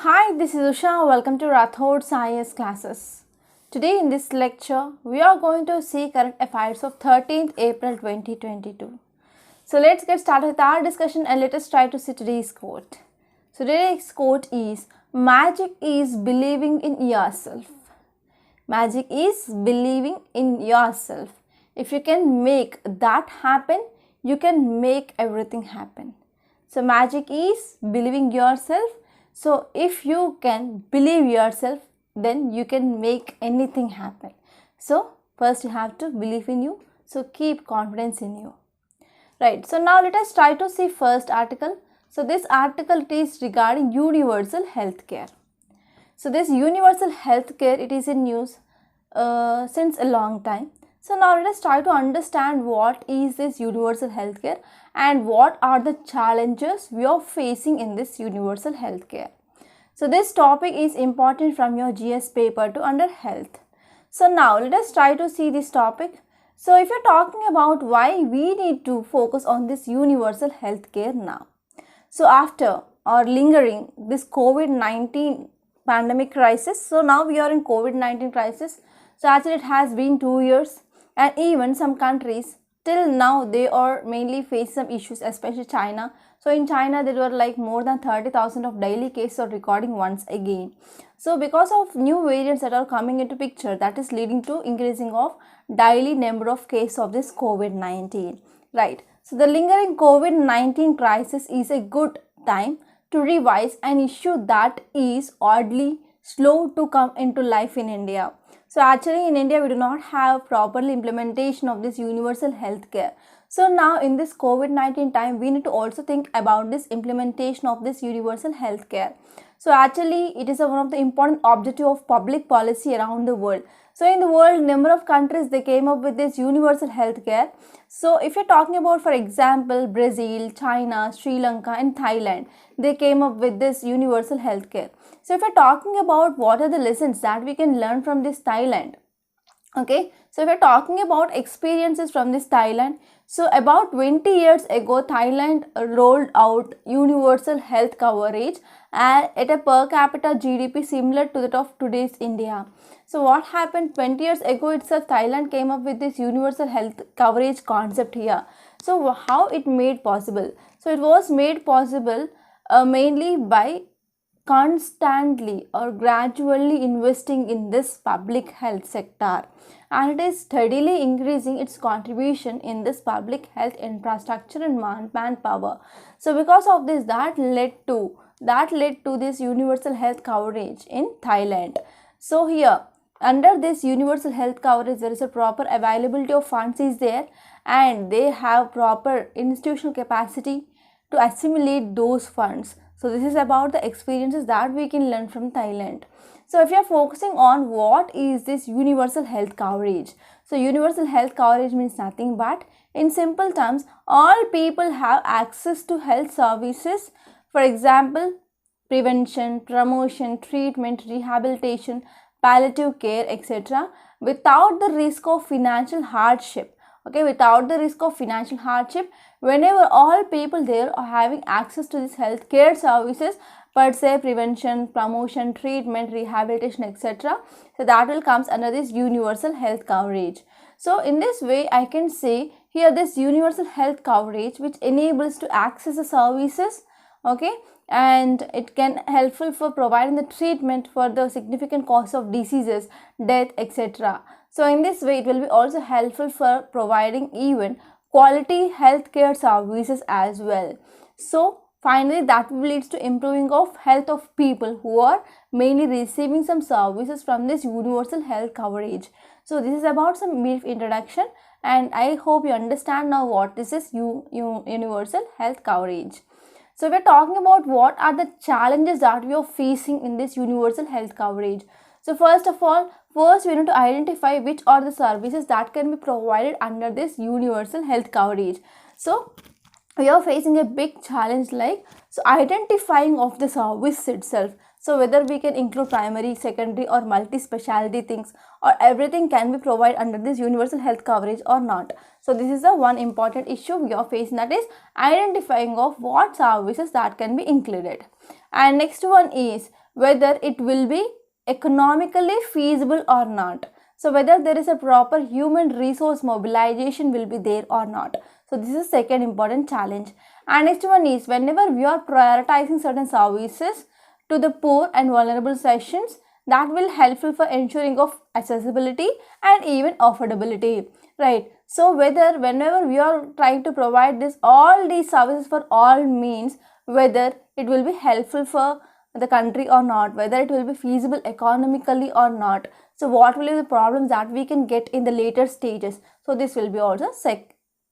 Hi, this is Usha. Welcome to Rathod Science classes. Today in this lecture, we are going to see current affairs of 13th April 2022. So let's get started with our discussion and let us try to see today's quote. So today's quote is, magic is believing in yourself. Magic is believing in yourself. If you can make that happen, you can make everything happen. So magic is believing yourself. So if you can believe yourself, then you can make anything happen. So first you have to believe in you. So keep confidence in you. Right. So now let us try to see first article. So this article is regarding universal healthcare. So this universal healthcare, it is in news since a long time. So now let us try to understand what is this universal healthcare and what are the challenges we are facing in this universal healthcare. So this topic is important from your GS paper to under health. So now let us try to see this topic. So if you're talking about why we need to focus on this universal healthcare now. So after or lingering this COVID-19 pandemic crisis, so now we are in COVID-19 crisis. So actually it has been 2 years, and even some countries till now they are mainly facing some issues, especially China. So in China there were like more than 30,000 of daily cases are recording once again. So because of new variants that are coming into picture, that is leading to increasing of daily number of cases of this COVID-19. Right. So the lingering COVID-19 crisis is a good time to revise an issue that is oddly slow to come into life in India. So actually in India we do not have proper implementation of this universal healthcare. So now in this COVID-19 time we need to also think about this implementation of this universal healthcare. So actually it is one of the important objective of public policy around the world. So in the world, number of countries they came up with this universal healthcare. So if you're talking about, for example, Brazil, China, Sri Lanka and Thailand, they came up with this universal healthcare. So if you're talking about what are the lessons that we can learn from this Thailand, okay, so if we're talking about experiences from this Thailand, so about 20 years ago, Thailand rolled out universal health coverage at a per capita GDP similar to that of today's India. So what happened 20 years ago itself, Thailand came up with this universal health coverage concept here. So how it made possible? So it was made possible mainly by constantly or gradually investing in this public health sector, and it is steadily increasing its contribution in this public health infrastructure and manpower. So because of this, that led to this universal health coverage in Thailand. So here under this universal health coverage there is a proper availability of funds is there, and they have proper institutional capacity to assimilate those funds. So this is about the experiences that we can learn from Thailand. So if you are focusing on what is this universal health coverage, so universal health coverage means nothing but, in simple terms, all people have access to health services, for example, prevention, promotion, treatment, rehabilitation, palliative care, etc., without the risk of financial hardship. Okay, without the risk of financial hardship, whenever all people there are having access to these healthcare services, per se, prevention, promotion, treatment, rehabilitation, etc. So that will comes under this universal health coverage. So in this way, I can say here this universal health coverage which enables to access the services, okay, and it can helpful for providing the treatment for the significant cause of diseases, death, etc. So in this way, it will be also helpful for providing even quality healthcare services as well. So finally, that leads to improving of health of people who are mainly receiving some services from this universal health coverage. So this is about some brief introduction, and I hope you understand now what this is universal health coverage. So we're talking about what are the challenges that we are facing in this universal health coverage. So first of all, first we need to identify which are the services that can be provided under this universal health coverage. So we are facing a big challenge like identifying of the service itself. So whether we can include primary, secondary or multi-specialty things, or everything can be provided under this universal health coverage or not. So this is the one important issue we are facing, that is identifying of what services that can be included. And next one is whether it will be economically feasible or not. So whether there is a proper human resource mobilization will be there or not. So this is second important challenge. And next one is, whenever we are prioritizing certain services to the poor and vulnerable sections, that will helpful for ensuring of accessibility and even affordability, right? So whenever we are trying to provide this all these services for all means, whether it will be helpful for the country or not, whether it will be feasible economically or not. So what will be the problems that we can get in the later stages? So this will be also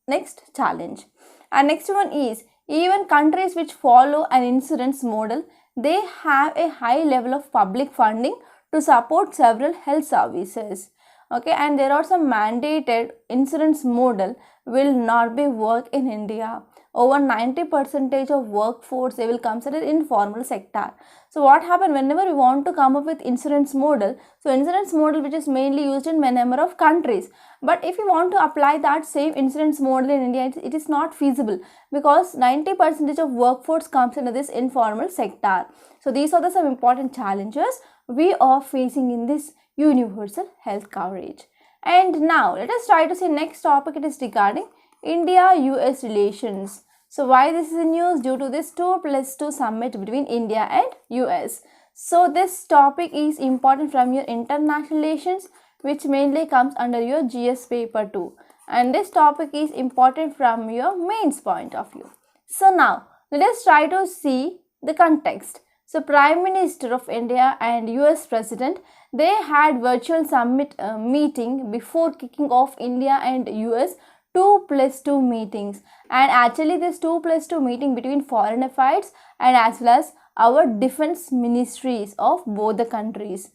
next challenge. And next one is, even countries which follow an insurance model, they have a high level of public funding to support several health services. Okay, and there are some mandated insurance model will not be work in India. Over 90% of workforce, they will consider informal sector. So what happen whenever we want to come up with insurance model? So insurance model which is mainly used in a number of countries. But if you want to apply that same insurance model in India, it is not feasible, because 90% of workforce comes into this informal sector. So these are some important challenges we are facing in this universal health coverage. And now let us try to see next topic. It is regarding India-US relations. So why this is in news? Due to this 2+2 summit between India and US. So this topic is important from your international relations, which mainly comes under your GS paper 2. And this topic is important from your mains point of view. So now let us try to see the context. So Prime Minister of India and US President, they had virtual summit meeting before kicking off India and US 2+2 meetings. And actually this 2+2 meeting between foreign affairs and as well as our defense ministries of both the countries.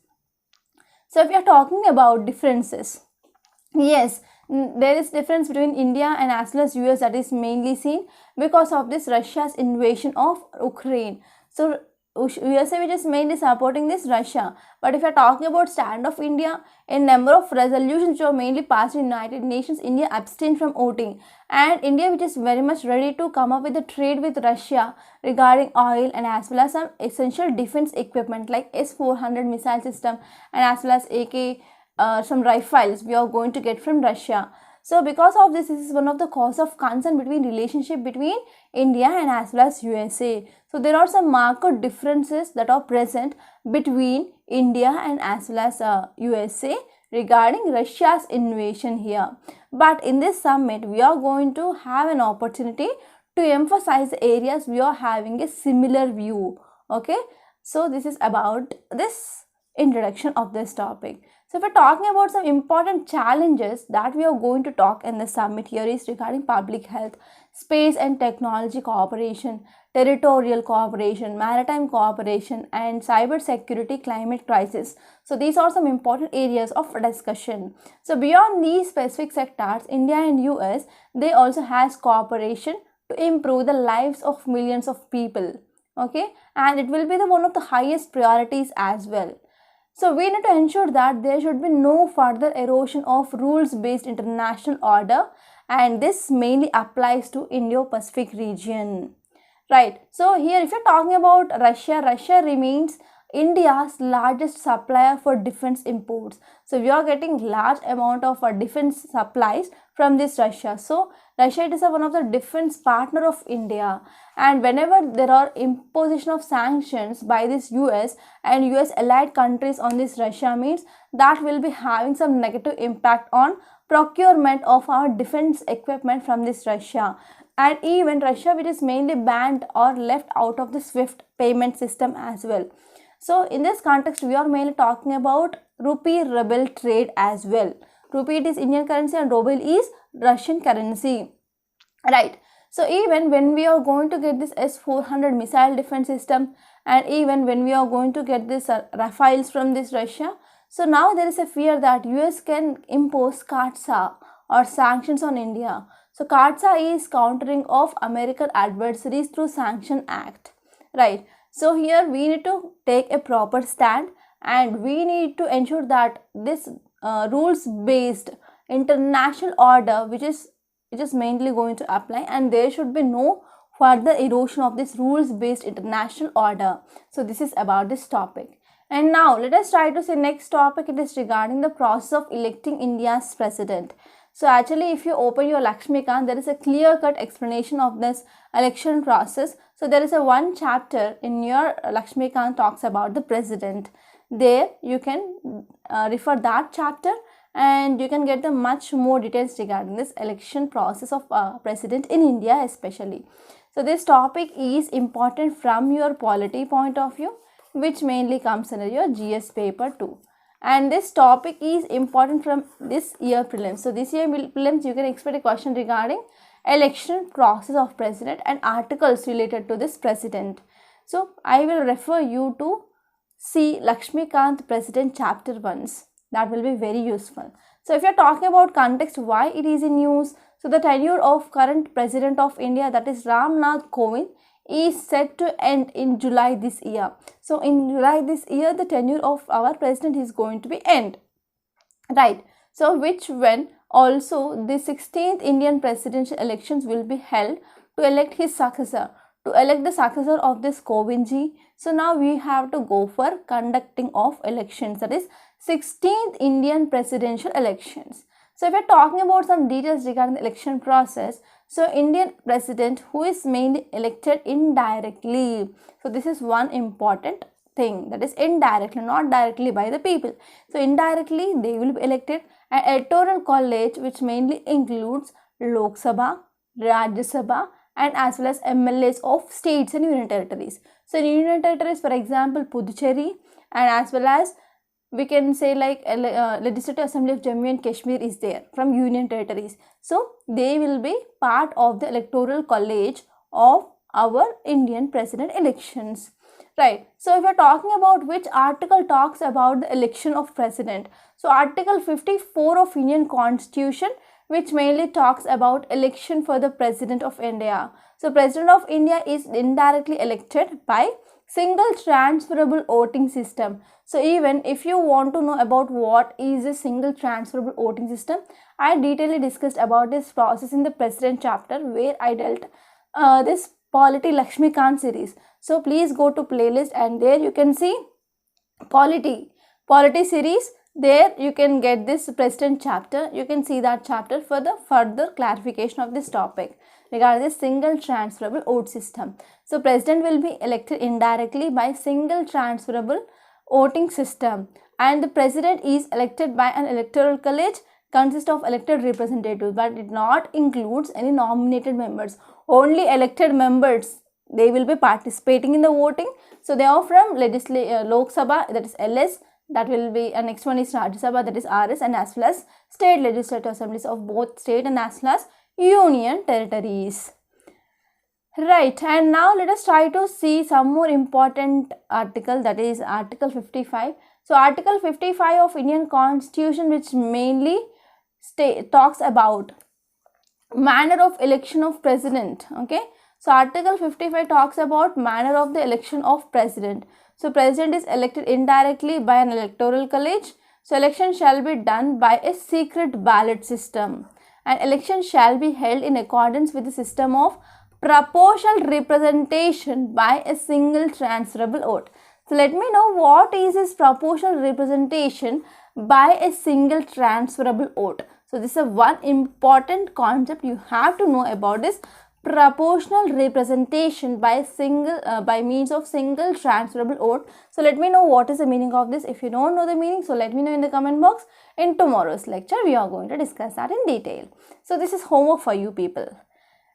So if we are talking about differences, yes, there is difference between India and as well as US, that is mainly seen because of this Russia's invasion of Ukraine. So USA which is mainly supporting this Russia. But if you are talking about stand of India, a number of resolutions which are mainly passed in United Nations, India abstained from voting. And India which is very much ready to come up with a trade with Russia regarding oil and as well as some essential defense equipment like S-400 missile system and as well as AK, some rifles we are going to get from Russia. So because of this is one of the cause of concern between relationship between India and as well as USA. So there are some marked differences that are present between India and as well as USA regarding Russia's invasion here. But in this summit, we are going to have an opportunity to emphasize the areas we are having a similar view. Okay, so this is about this introduction of this topic. So if we're talking about some important challenges that we are going to talk in the summit here is regarding public health, space and technology cooperation, territorial cooperation, maritime cooperation and cyber security, climate crisis. So these are some important areas of discussion. So beyond these specific sectors, India and US, they also has cooperation to improve the lives of millions of people. Okay, and it will be the one of the highest priorities as well. So we need to ensure that there should be no further erosion of rules-based international order, and this mainly applies to Indo-Pacific region. Right. So here if you're talking about Russia, Russia remains India's largest supplier for defense imports. So we are getting large amount of defense supplies from this Russia. So Russia is one of the defense partner of India, and whenever there are imposition of sanctions by this US and US allied countries on this Russia, means that will be having some negative impact on procurement of our defense equipment from this Russia. And even Russia which is mainly banned or left out of the SWIFT payment system as well. So in this context, we are mainly talking about rupee ruble trade as well. Rupee is Indian currency and ruble is Russian currency, right? So even when we are going to get this S-400 missile defense system, and even when we are going to get this Rafales from this Russia, so now there is a fear that US can impose CAATSA or sanctions on India. So CAATSA is countering of American adversaries through Sanction Act, right? So here we need to take a proper stand, and we need to ensure that this rules-based international order which is mainly going to apply, and there should be no further erosion of this rules-based international order. So this is about this topic. And now let us try to see next topic. It is regarding the process of electing India's president. So actually, if you open your Lakshmikant, there is a clear-cut explanation of this election process. So there is a one chapter in your Lakshmikant talks about the president. There you can refer that chapter and you can get the much more details regarding this election process of president in India especially. So this topic is important from your polity point of view, which mainly comes under your GS paper 2. And this topic is important from this year prelims. So this year prelims you can expect a question regarding election process of president and articles related to this president. So I will refer you to see Lakshmikant President chapter once. That will be very useful. So if you are talking about context, why it is in news, so the tenure of current president of India, that is Ram Nath Kovind, is set to end in July this year. So in July this year, the tenure of our president is going to be end, right? So which when also the 16th Indian presidential elections will be held to elect his successor, to elect the successor of this Kovindji. So now we have to go for conducting of elections, that is 16th Indian presidential elections. So if we are talking about some details regarding the election process, so Indian president who is mainly elected indirectly. So this is one important thing, that is indirectly, not directly by the people. So indirectly they will be elected. An electoral college which mainly includes Lok Sabha, Rajya Sabha and as well as MLAs of states and union territories. So in union territories, for example, Puducherry, and as well as we can say like Legislative Assembly of Jammu and Kashmir is there from union territories. So they will be part of the electoral college of our Indian president elections, right? So if we are talking about which article talks about the election of president, so Article 54 of Indian Constitution, which mainly talks about election for the president of India. So president of India is indirectly elected by single transferable voting system. So even if you want to know about what is a single transferable voting system, I detailedly discussed about this process in the president chapter where I dealt this polity Lakshmikant series. So please go to playlist and there you can see polity series. There you can get this president chapter. You can see that chapter for the further clarification of this topic regarding the single transferable vote system. So president will be elected indirectly by single transferable voting system, and the president is elected by an electoral college consists of elected representatives, but it not includes any nominated members. Only elected members, they will be participating in the voting. So they are from Lok Sabha, that is LS, that will be, and next one is Rajya Sabha, that is RS, and as well as state legislative assemblies of both state and as well as union territories. Right, and now let us try to see some more important article, that is Article 55. So Article 55 of Indian Constitution, which mainly talks about manner of election of president. Okay, so Article 55 talks about manner of the election of president. So president is elected indirectly by an electoral college. So election shall be done by a secret ballot system, and election shall be held in accordance with the system of proportional representation by a single transferable vote. So let me know what is this proportional representation by a single transferable vote. So this is one important concept you have to know about this proportional representation by by means of single transferable vote. So let me know what is the meaning of this. If you don't know the meaning, so let me know in the comment box. In tomorrow's lecture, we are going to discuss that in detail. So this is homework for you people.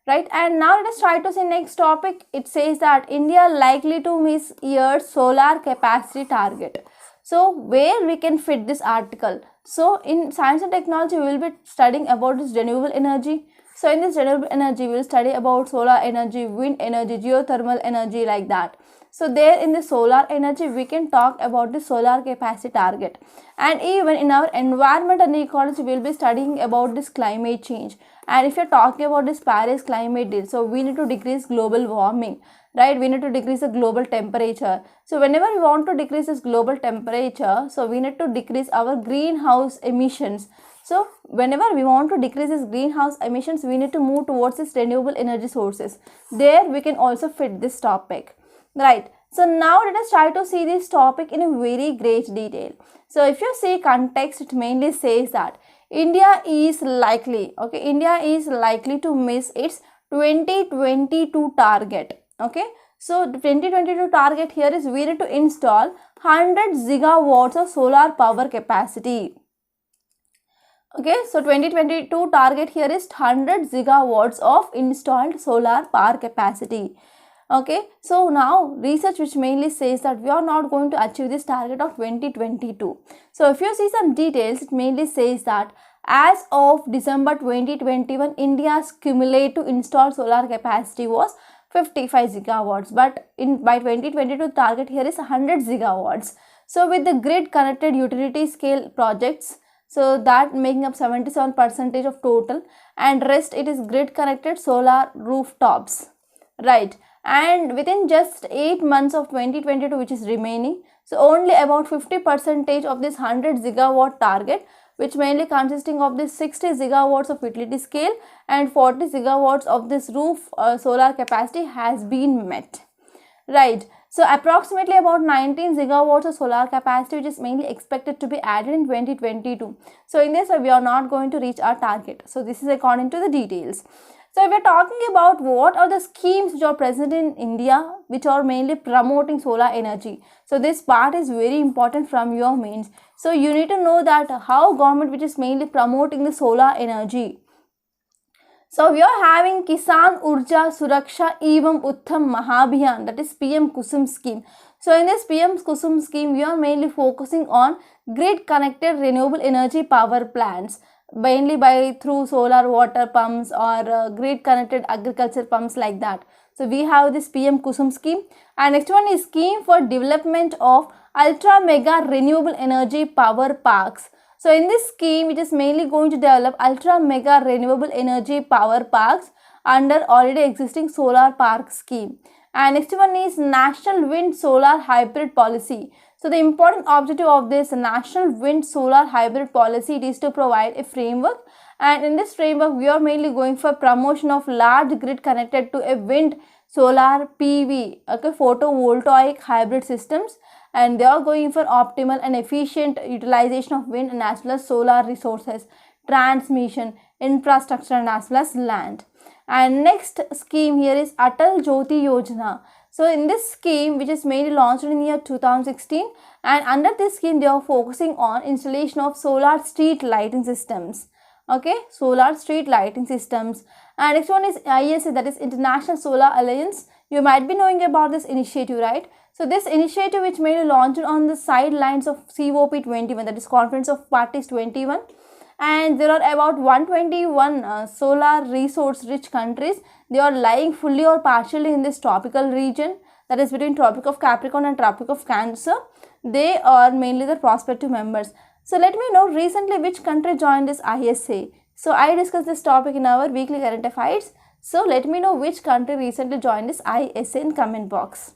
Right, and now let us try to see next topic. It says that India likely to miss year's solar capacity target. So where we can fit this article? So in science and technology, we will be studying about this renewable energy. So in this renewable energy, we will study about solar energy, wind energy, geothermal energy, like that. So there in the solar energy, we can talk about the solar capacity target. And even in our environment and ecology, we will be studying about this climate change. And if you're talking about this Paris climate deal, so we need to decrease global warming, right? We need to decrease the global temperature. So whenever we want to decrease this global temperature, so we need to decrease our greenhouse emissions. So whenever we want to decrease this greenhouse emissions, we need to move towards this renewable energy sources. There we can also fit this topic, right? So now let us try to see this topic in a very great detail. So if you see context, it mainly says that India is likely to miss its 2022 target. Okay, so the 2022 target here is we need to install 100 gigawatts of solar power capacity. Okay, so 2022 target here is 100 gigawatts of installed solar power capacity. Okay, so now research which mainly says that we are not going to achieve this target of 2022. So if you see some details, it mainly says that as of December 2021, India's cumulative installed solar capacity was 55 gigawatts, but by 2022 target here is 100 gigawatts. So with the grid connected utility scale projects, so that making up 77% of total, and rest it is grid connected solar rooftops, right? And within just 8 months of 2022 which is remaining, so only about 50% of this 100 gigawatt target, which mainly consisting of this 60 gigawatts of utility scale and 40 gigawatts of this roof solar capacity has been met, right? So approximately about 19 gigawatts of solar capacity which is mainly expected to be added in 2022. So in this way we are not going to reach our target. So this is according to the details. So if we are talking about what are the schemes which are present in India which are mainly promoting solar energy. So this part is very important from your mains. So you need to know that how government which is mainly promoting the solar energy. So we are having Kisan Urja Suraksha Evam Uttam Mahabhiyan, that is PM Kusum scheme. So in this PM Kusum scheme, we are mainly focusing on grid connected renewable energy power plants, mainly by through solar water pumps or grid connected agriculture pumps like that. So we have this PM Kusum scheme, and next one is scheme for development of ultra mega renewable energy power parks. So in this scheme, it is mainly going to develop ultra mega renewable energy power parks under already existing solar park scheme. And next one is National Wind Solar Hybrid Policy. So the important objective of this National Wind Solar Hybrid Policy is to provide a framework, and in this framework we are mainly going for promotion of large grid connected to a wind, solar, PV, okay, photovoltaic hybrid systems, and they are going for optimal and efficient utilization of wind and as well as solar resources, transmission, infrastructure and as well as land. And next scheme here is Atal Jyoti Yojana. So in this scheme, which is mainly launched in the year 2016, and under this scheme they are focusing on installation of solar street lighting systems. Okay, solar street lighting systems. And next one is ISA, that is International Solar Alliance. You might be knowing about this initiative, right? So this initiative which mainly launched on the sidelines of COP21, that is Conference of Parties 21, and there are about 121 solar resource rich countries. They are lying fully or partially in this tropical region, that is between Tropic of Capricorn and Tropic of Cancer. They are mainly the prospective members. So let me know recently which country joined this ISA. So I discussed this topic in our weekly current affairs. So let me know which country recently joined this ISA in comment box.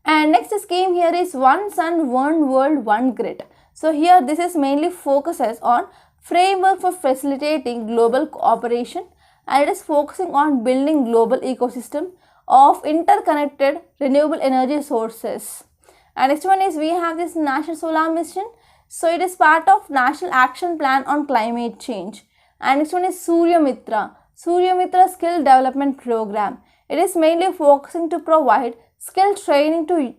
And next scheme here is One Sun, One World, One Grid. So here this is mainly focuses on framework for facilitating global cooperation, and it is focusing on building global ecosystem of interconnected renewable energy sources. And next one is we have this National Solar Mission. So it is part of National Action Plan on Climate Change. And next one is Surya Mitra Skill Development Program. It is mainly focusing to provide skill training to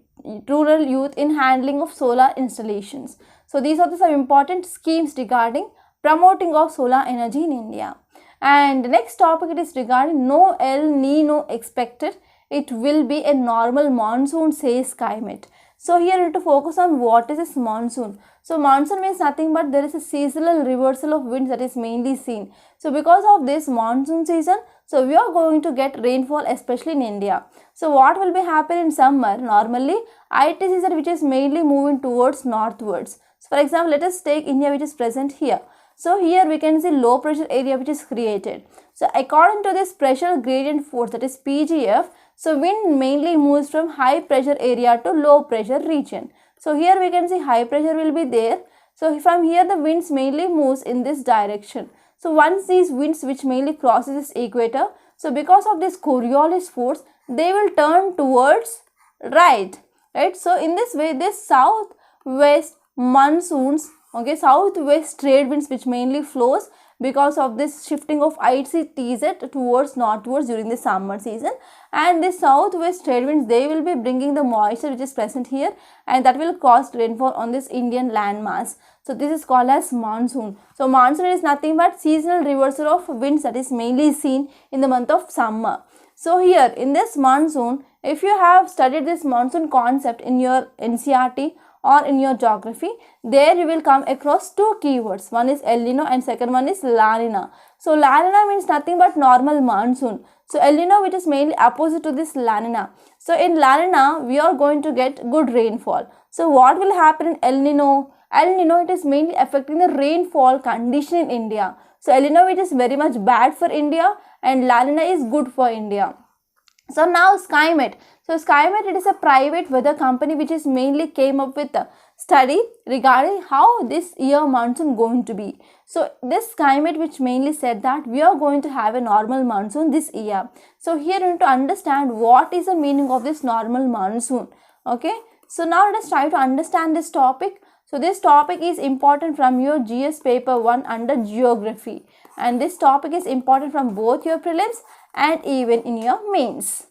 rural youth in handling of solar installations. So these are some important schemes regarding promoting of solar energy in India. And the next topic it is regarding no El Nino expected. It will be a normal monsoon, says climate. So here you need to focus on what is this monsoon. So monsoon means nothing but there is a seasonal reversal of winds that is mainly seen. So because of this monsoon season, so we are going to get rainfall especially in India. So what will be happening in summer? Normally IT season which is mainly moving towards northwards. So for example, let us take India which is present here. So here we can see low pressure area which is created. So according to this pressure gradient force, that is PGF, so wind mainly moves from high pressure area to low pressure region. So here we can see high pressure will be there. So from here the winds mainly moves in this direction. So once these winds which mainly crosses this equator, so because of this Coriolis force, they will turn towards right. So in this way, this southwest monsoons, okay, southwest trade winds which mainly flows because of this shifting of ICTZ towards northwards during the summer season, and this southwest trade winds, they will be bringing the moisture which is present here, and that will cause rainfall on this Indian landmass. So this is called as monsoon. So monsoon is nothing but seasonal reversal of winds that is mainly seen in the month of summer. So here in this monsoon, if you have studied this monsoon concept in your NCERT or in your geography, there you will come across two keywords. One is El Nino and second one is La Nina. So La Nina means nothing but normal monsoon. So El Nino, which is mainly opposite to this La Nina. So in La Nina, we are going to get good rainfall. So what will happen in El Nino? El Nino, it is mainly affecting the rainfall condition in India. So El Nino, it is very much bad for India, and La Nina is good for India. So now SkyMet. So SkyMet, it is a private weather company which is mainly came up with a study regarding how this year monsoon going to be. So this SkyMet which mainly said that we are going to have a normal monsoon this year. So here you need to understand what is the meaning of this normal monsoon. Okay. So now let us try to understand this topic. So this topic is important from your GS paper 1 under geography, and this topic is important from both your prelims and even in your mains.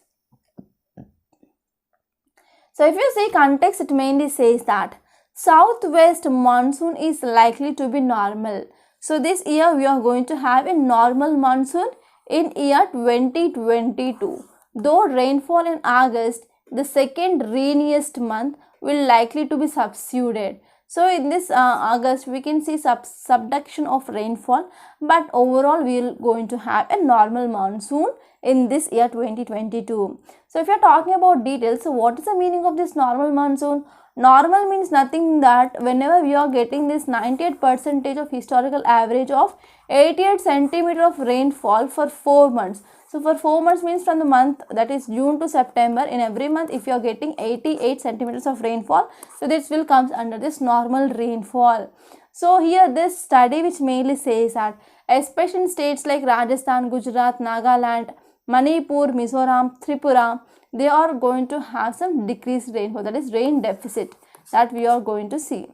So if you see context, it mainly says that southwest monsoon is likely to be normal. So this year we are going to have a normal monsoon in year 2022. Though rainfall in August, the second rainiest month, will likely to be subsided. So in this August, we can see subduction of rainfall, but overall we are going to have a normal monsoon in this year 2022. So if you are talking about details, so what is the meaning of this normal monsoon? Normal means nothing that whenever we are getting this 98% of historical average of 88 centimeter of rainfall for 4 months. So for 4 months means from the month that is June to September, in every month if you are getting 88 centimeters of rainfall, so this will comes under this normal rainfall. So here this study which mainly says that especially in states like Rajasthan, Gujarat, Nagaland, Manipur, Mizoram, Tripura, they are going to have some decreased rainfall, that is rain deficit that we are going to see.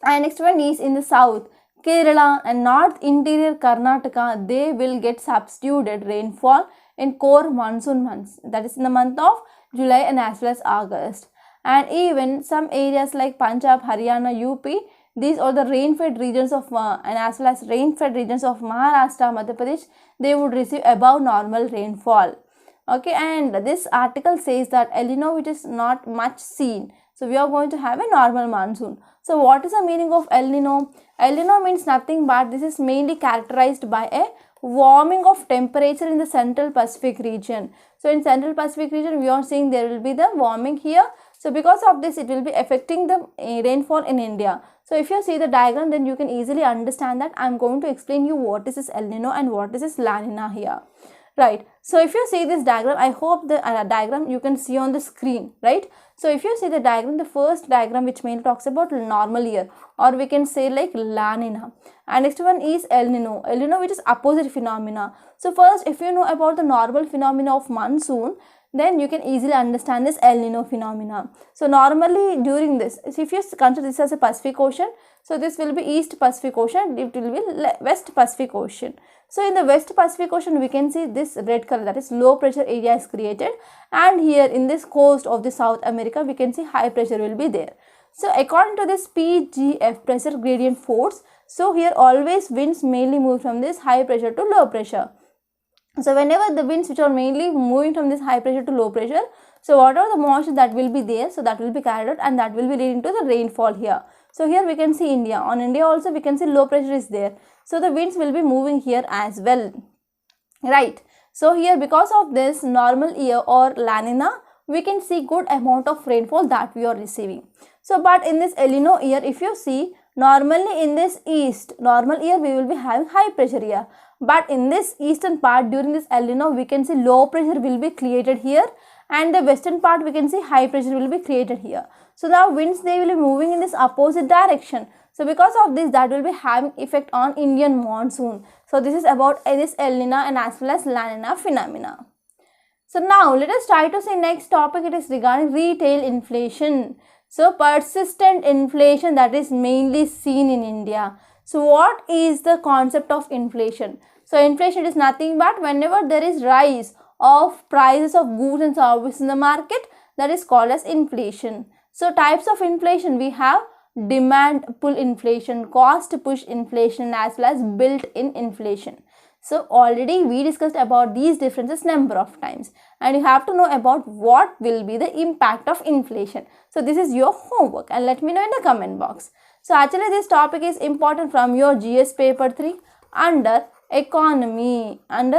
And next one is in the south, Kerala and north interior Karnataka, they will get substituted rainfall in core monsoon months, that is in the month of July and as well as August. And even some areas like Punjab, Haryana, UP, these are the rain-fed regions of and as well as rain-fed regions of Maharashtra, Madhya Pradesh, they would receive above normal rainfall. Okay, and this article says that El Nino, which is not much seen. So we are going to have a normal monsoon. So what is the meaning of El Nino? El Nino means nothing but this is mainly characterized by a warming of temperature in the Central Pacific region. So in Central Pacific region, we are seeing there will be the warming here. So because of this, it will be affecting the rainfall in India. So if you see the diagram, then you can easily understand that I am going to explain you what is this El Nino and what is this La Nina here. Right. So if you see this diagram, I hope the diagram you can see on the screen, right? So if you see the diagram, the first diagram which mainly talks about normal year, or we can say like La Nina. And next one is El Nino. El Nino, which is opposite phenomena. So first, if you know about the normal phenomena of monsoon, then you can easily understand this El Nino phenomena. So normally during this, if you consider this as a Pacific Ocean, so this will be East Pacific Ocean, it will be West Pacific Ocean. So in the West Pacific Ocean, we can see this red color, that is low pressure area is created, and here in this coast of the South America, we can see high pressure will be there. So according to this PGF, pressure gradient force, so here always winds mainly move from this high pressure to low pressure. So whenever the winds which are mainly moving from this high pressure to low pressure, so whatever the moisture that will be there, so that will be carried out and that will be leading to the rainfall here. So here we can see India. On India also we can see low pressure is there. So the winds will be moving here as well. Right. So here because of this normal year or La Nina, we can see good amount of rainfall that we are receiving. So but in this El Nino year, if you see, normally in this east, normal year we will be having high pressure here. But in this eastern part during this El Nino, we can see low pressure will be created here, and the western part we can see high pressure will be created here. So the winds, they will be moving in this opposite direction. So because of this, that will be having effect on Indian monsoon. So this is about this El Nino and as well as La Nina phenomena. So now let us try to see next topic. It is regarding retail inflation. So persistent inflation that is mainly seen in India. So what is the concept of inflation? So inflation is nothing but whenever there is rise of prices of goods and services in the market, that is called as inflation. So types of inflation we have: demand pull inflation, cost push inflation, as well as built-in inflation. So already we discussed about these differences number of times, and you have to know about what will be the impact of inflation. So this is your homework, and let me know in the comment box. So actually this topic is important from your GS paper 3 under economy, and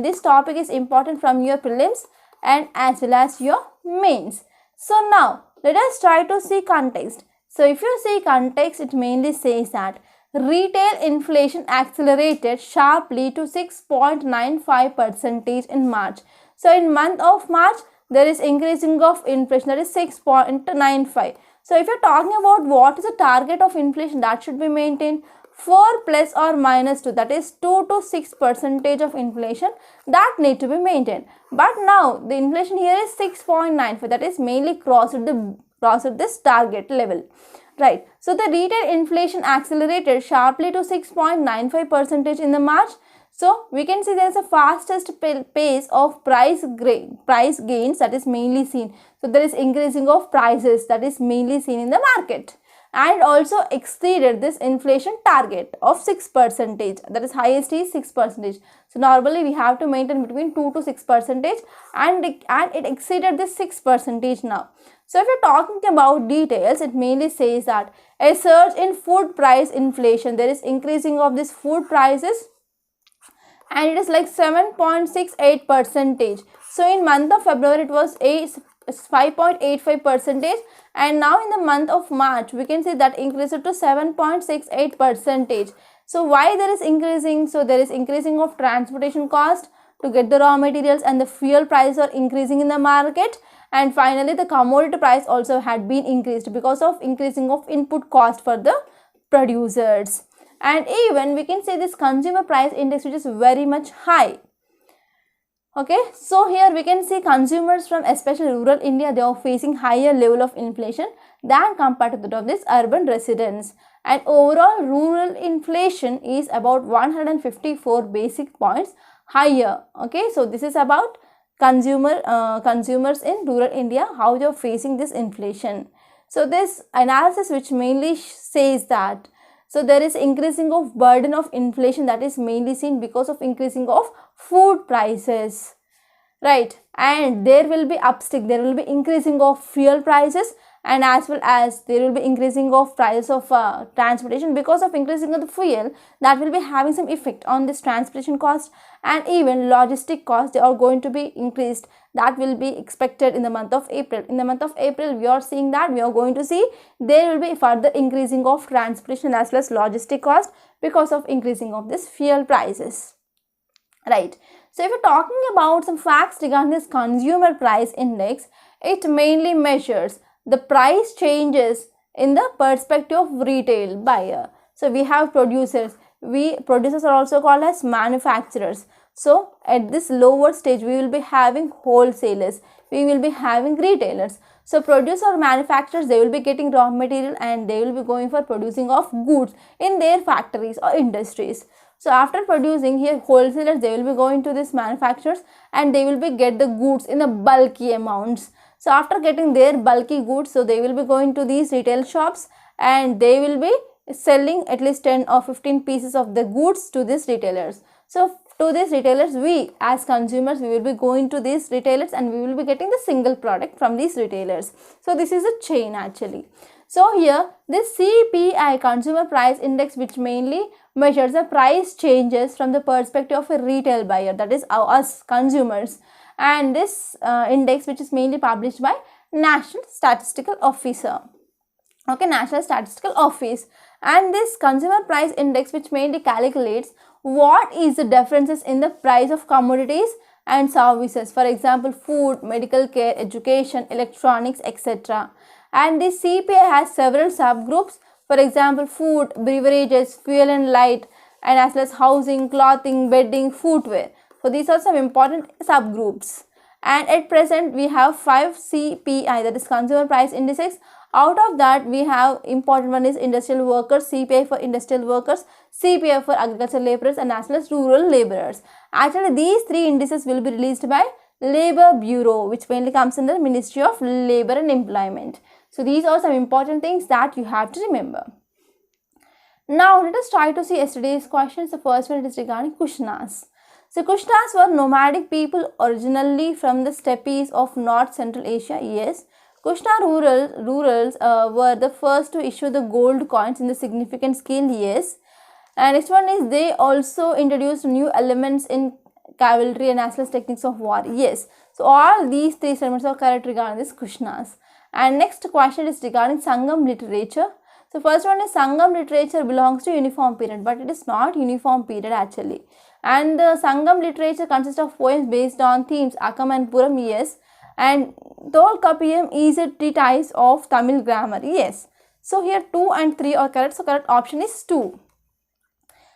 this topic is important from your prelims and as well as your mains. So now let us try to see context. So if you see context, it mainly says that retail inflation accelerated sharply to 6.95% in March. So in month of March, there is increasing of inflation, that is 6.95. So if you're talking about what is the target of inflation that should be maintained, 4 plus or minus 2, that is 2 to 6% of inflation that need to be maintained. But now the inflation here is 6.95, that is mainly crossed this target level. Right. So the retail inflation accelerated sharply to 6.95% in the March. So we can see there is a fastest pace of price gains that is mainly seen. So there is increasing of prices that is mainly seen in the market, and also exceeded this inflation target of 6%. That is highest is 6%. So normally we have to maintain between 2 to 6%, and it exceeded this 6% now. So if you're talking about details, it mainly says that a surge in food price inflation, there is increasing of this food prices, and it is like 7.68%. So in month of February it was 5.85%, and now in the month of March we can see that increased to 7.68%. So why there is increasing? So there is increasing of transportation cost to get the raw materials, and the fuel prices are increasing in the market, and finally the commodity price also had been increased because of increasing of input cost for the producers. And even we can say this consumer price index, which is very much high. Okay, so here we can see consumers from especially rural India, they are facing higher level of inflation than compared to that of this urban residents. And overall rural inflation is about 154 basic points higher. Okay, so this is about consumers in rural India, how they are facing this inflation. So this analysis which mainly says that so there is increasing of burden of inflation that is mainly seen because of increasing of food prices, right? And there will be upstick, there will be increasing of fuel prices, and as well as there will be increasing of price of transportation because of increasing of the fuel, that will be having some effect on this transportation cost, and even logistic costs, they are going to be increased. That will be expected in the month of April. In the month of April, we are seeing that we are going to see there will be further increasing of transportation as well as logistic cost because of increasing of this fuel prices, right? So if you're talking about some facts regarding this consumer price index, it mainly measures the price changes in the perspective of retail buyer. So we have producers. Producers are also called as manufacturers. So at this lower stage, we will be having wholesalers, we will be having retailers. So producers or manufacturers, they will be getting raw material and they will be going for producing of goods in their factories or industries. So after producing, here wholesalers, they will be going to these manufacturers and they will be get the goods in the bulky amounts. So after getting their bulky goods, so they will be going to these retail shops and they will be selling at least 10 or 15 pieces of the goods to these retailers. So to these retailers, we as consumers, we will be going to these retailers and we will be getting the single product from these retailers. So this is a chain actually. So here this CPI, Consumer Price Index, which mainly measures the price changes from the perspective of a retail buyer, that is us consumers, and this index, which is mainly published by National Statistical Officer. Okay, National Statistical Office. And this Consumer Price Index, which mainly calculates what is the differences in the price of commodities and services, for example food, medical care, education, electronics, etc. and this CPI has several subgroups. For example, food, beverages, fuel and light, and as well as housing, clothing, bedding, footwear. So these are some important subgroups. And at present we have 5 CPI, that is consumer price indices. Out of that we have important one is industrial workers, CPI for industrial workers, CPI for agricultural laborers, and as well as rural laborers. Actually these 3 indices will be released by Labor Bureau, which mainly comes under Ministry of Labor and Employment. So these are some important things that you have to remember. Now let us try to see yesterday's questions. The first one is regarding Kushnas. So Kushnas were nomadic people originally from the steppes of North Central Asia. Yes. Kushna rurals were the first to issue the gold coins in the significant scale. Yes. And next one is they also introduced new elements in cavalry and as well as techniques of war. Yes. So all these 3 statements are correct regarding this Kushnas. And next question is regarding Sangam literature. So first one is Sangam literature belongs to uniform period, but it is not uniform period actually. And the Sangam literature consists of poems based on themes Akam and Puram. Yes. And Tolkapiyam is a treatise of Tamil grammar. Yes. So here 2 and 3 are correct. So correct option is 2.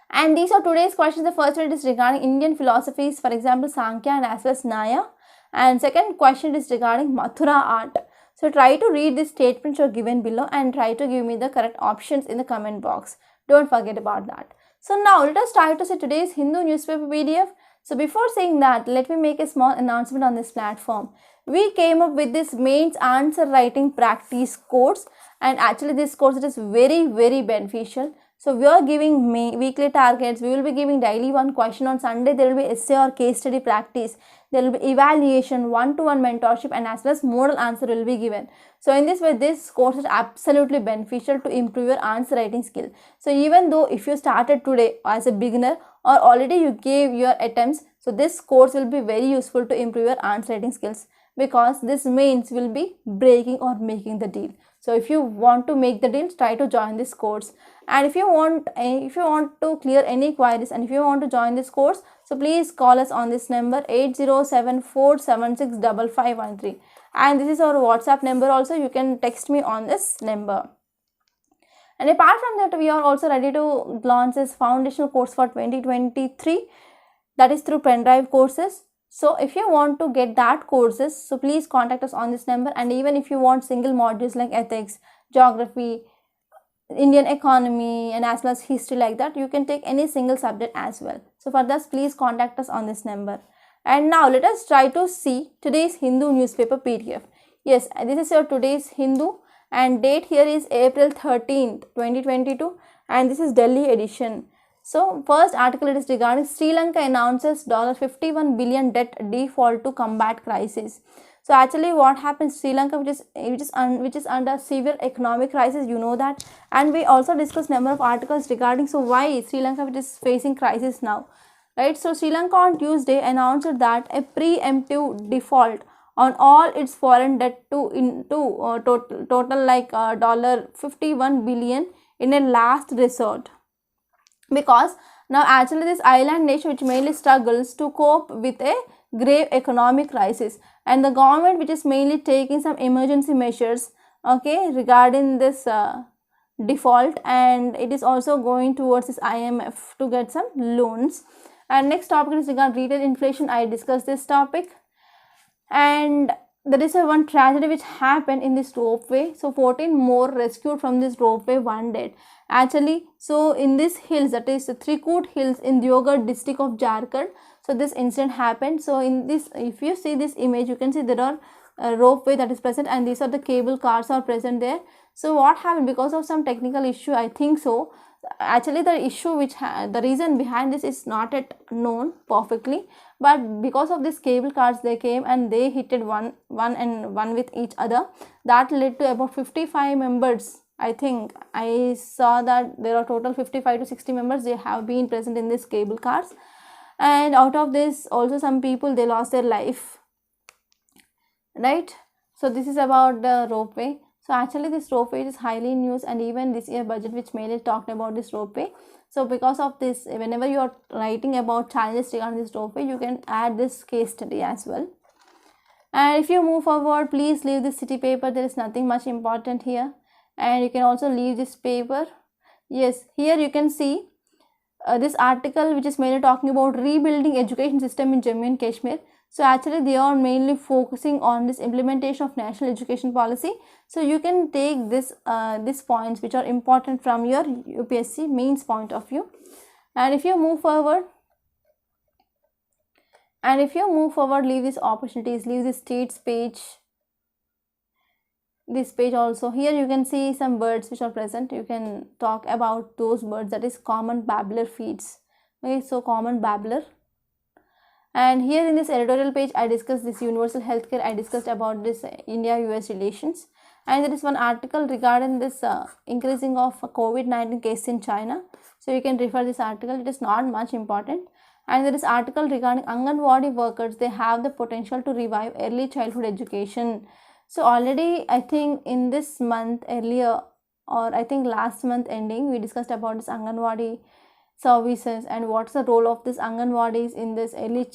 And these are today's questions. The first one is regarding Indian philosophies, for example Sankhya and as well as Nyaya. And second question is regarding Mathura art. So try to read the statements are given below and try to give me the correct options in the comment box. Don't forget about that. So now let us try to see today's Hindu newspaper PDF. So before saying that, let me make a small announcement on this platform. We came up with this mains answer writing practice course, and actually this course is very beneficial. So we are giving weekly targets. We will be giving daily 1 question. On Sunday there will be essay or case study practice. There will be evaluation, one-to-one mentorship, and as well as model answer will be given. So in this way, this course is absolutely beneficial to improve your answer writing skill. So even though if you started today as a beginner or already you gave your attempts, so this course will be very useful to improve your answer writing skills, because this mains will be breaking or making the deal. So if you want to make the deal, try to join this course. And if you want to clear any queries and if you want to join this course, so please call us on this number 8074765513, and this is our WhatsApp number also. You can text me on this number. And apart from that, we are also ready to launch this foundational course for 2023, that is through pen drive courses. So if you want to get that courses, so please contact us on this number. And even if you want single modules like ethics, geography, Indian economy, and as well as history like that, you can take any single subject as well. So for this, please contact us on this number. And now let us try to see today's Hindu newspaper PDF. Yes, this is your today's Hindu, and date here is April 13th, 2022, and this is Delhi edition. So first article, it is regarding Sri Lanka announces $51 billion debt default to combat crisis. So actually what happens, Sri Lanka which is under severe economic crisis, you know that. And we also discussed number of articles regarding so why Sri Lanka which is facing crisis now, right? So Sri Lanka on Tuesday announced that a preemptive default on all its foreign debt total like $51 billion in a last resort. Because now actually this island nation which mainly struggles to cope with a grave economic crisis, and the government which is mainly taking some emergency measures, okay, regarding this default, and it is also going towards this IMF to get some loans. And next topic is regarding retail inflation. I discussed this topic. And there is one tragedy which happened in this ropeway. So 14 more rescued from this ropeway, 1 dead. Actually, so in this hills, that is the Trikut Hills in Deoghar district of Jharkhand, so this incident happened. So in this, if you see this image, you can see there are ropeway that is present, and these are the cable cars are present there. So what happened, because of some technical issue, I think so, actually the issue the reason behind this is not yet known perfectly, but because of this cable cars, they came and they hit one with each other. That led to about 55 members. I think I saw that there are total 55 to 60 members, they have been present in this cable cars, and out of this also some people they lost their life, right? So this is about the ropeway. So actually this ropeway is highly in news, and even this year budget which mainly talked about this ropeway. So because of this, whenever you are writing about challenges regarding this ropeway, you can add this case study as well. And if you move forward, please leave this city paper. There is nothing much important here. And you can also leave this paper. Yes, here you can see this article which is mainly talking about rebuilding education system in Jammu and Kashmir. So actually they are mainly focusing on this implementation of national education policy. So you can take this these points which are important from your UPSC mains point of view. And if you move forward, leave these opportunities, leave this states page, this page also. Here you can see some birds which are present. You can talk about those birds, that is common babbler feeds. Okay, so common babbler. And here in this editorial page, I discussed this universal healthcare. I discussed about this India-US relations. And there is one article regarding this increasing of COVID-19 case in China. So you can refer this article. It is not much important. And there is article regarding Anganwadi workers. They have the potential to revive early childhood education. So already I think in this month earlier, or I think last month ending, we discussed about this Anganwadi services and what's the role of this Anganwadis in this early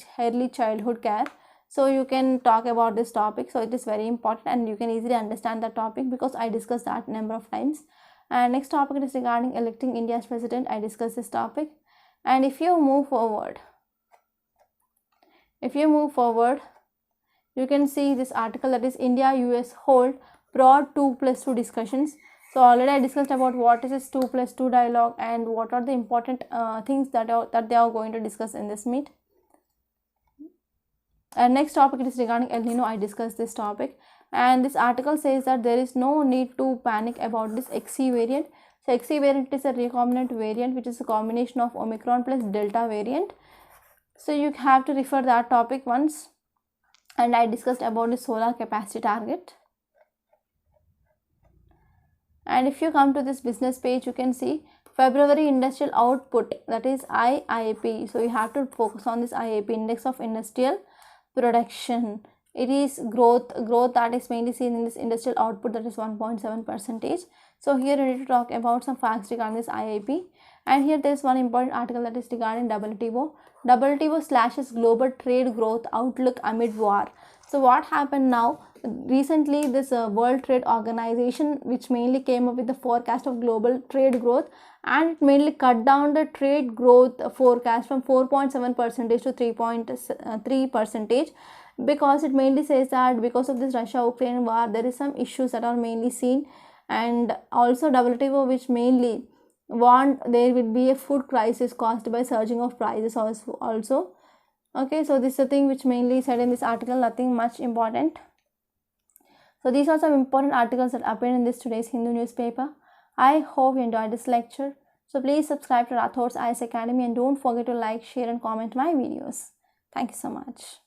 childhood care. So you can talk about this topic. So it is very important and you can easily understand the topic because I discussed that number of times. And next topic is regarding electing India's president. I discussed this topic. And if you move forward, you can see this article, that is India-US hold broad 2+2 discussions. So already I discussed about what is this 2+2 dialogue and what are the important things that they are going to discuss in this meet. And next topic is regarding El Nino. I discussed this topic, and this article says that there is no need to panic about this XE variant. So XE variant is a recombinant variant which is a combination of Omicron plus Delta variant. So you have to refer that topic once. And I discussed about the solar capacity target. And if you come to this business page, you can see February industrial output, that is IIP. So you have to focus on this IIP, index of industrial production. It is growth that is mainly seen in this industrial output, that is 1.7%. So here we need to talk about some facts regarding this IIP. And here there is one important article that is regarding WTO. WTO slashes global trade growth outlook amid war. So what happened now? Recently, this World Trade Organization, which mainly came up with the forecast of global trade growth, and it mainly cut down the trade growth forecast from 4.7% to 3.3%, because it mainly says that because of this Russia-Ukraine war, there is some issues that are mainly seen, and also WTO, which mainly warned there will be a food crisis caused by surging of prices also. Okay, so this is the thing which mainly said in this article, nothing much important. So these are some important articles that appeared in this today's Hindu newspaper. I hope you enjoyed this lecture. So please subscribe to Rathod's IAS Academy and don't forget to like, share and comment my videos. Thank you so much.